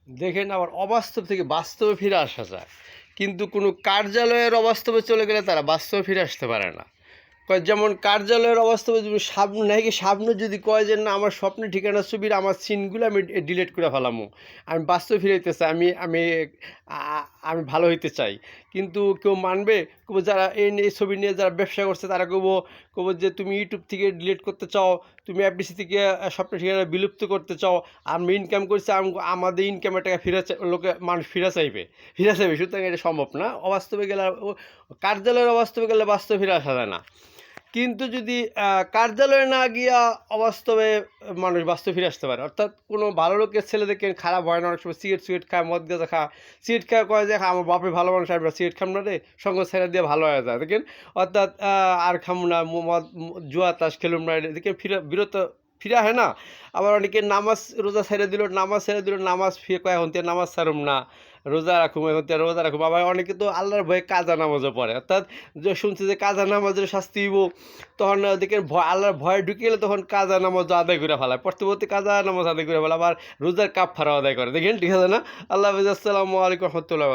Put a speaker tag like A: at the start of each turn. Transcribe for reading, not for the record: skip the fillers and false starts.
A: দেখেন, আবার অবাস্তব থেকে বাস্তবে ফিরে আসা যায়, কিন্তু কোনো কার্যালয়ের অবাস্তবে চলে গেলে তারা বাস্তবে ফিরে আসতে পারে না। কয় যেমন কার্যালয়ের অবাস্তবে তুমি সামনে নাকি সামনে যদি কয় যে না আমার স্বপ্নের ঠিকানার ছবির আমার সিনগুলো আমি ডিলিট করে ফেলামো, আমি বাস্তবে ফিরাইতে চাই, আমি ভালো হইতে চাই, কিন্তু কেউ মানবে? কব যারা এই ছবি নিয়ে যারা ব্যবসা করছে তারা কব যে তুমি ইউটিউব থেকে ডিলিট করতে চাও, তুমি এফডিসি থেকে স্বপ্নের ঠিকানা বিলুপ্ত করতে চাও, আমি ইনকাম করছি, আমাদের ইনকামের টাকা লোকে মানুষ ফিরে চাইবে, সুতরাং এটা সম্ভব না। অবাস্তবে গেলে কার্যালয়ের অবাস্তবে গেলে বাস্তবে ফিরে আসা যায় না, কিন্তু যদি কার্যালয়ে না গিয়া অবাস্তবে মানুষ বাস্তবে ফিরে আসতে পারে। অর্থাৎ কোনো ভালো লোকের ছেলে দেখে খারাপ হয় না, অনেক সময় সিগারেট খায়, মদ গাঁজা খায়, সিগারেট খায় কয় যে আমার বাপে ভালো মানুষ, আমি সিগারেট খাম না রে, সঙ্গ ছেড়ে দিয়ে ভালো হয়ে যায় দেখেন। অর্থাৎ আর খাম না, মদ জুয়া তাস খেলুম না, দেখেন ফিরা হয় না। আবার অনেকে নামাজ রোজা ছেড়ে দিল, নামাজ ফিরে কয় এখন থেকে নামাজ ছাড়ুম না, রোজা রাখুম, এখন থেকে রোজা রাখুম। আবার অনেকে তো আল্লাহর ভয়ে কাজা নামাজও পড়ে, অর্থাৎ যে শুনছে যে কাজা নামাজের শাস্তি দিব, তখন দেখেন আল্লাহর ভয় ঢুকে গেলে তখন কাজা নামাজ আদায় করে ফেলায়, পরবর্তী কাজা নামাজ আদায় করে ফেলা, আবার রোজার কাপ ফারা আদায় করে দেখেন, ঠিক আছে না? আল্লাহ হাফিজ, আসসালামু আলাইকুম রহমতুল্লাহ।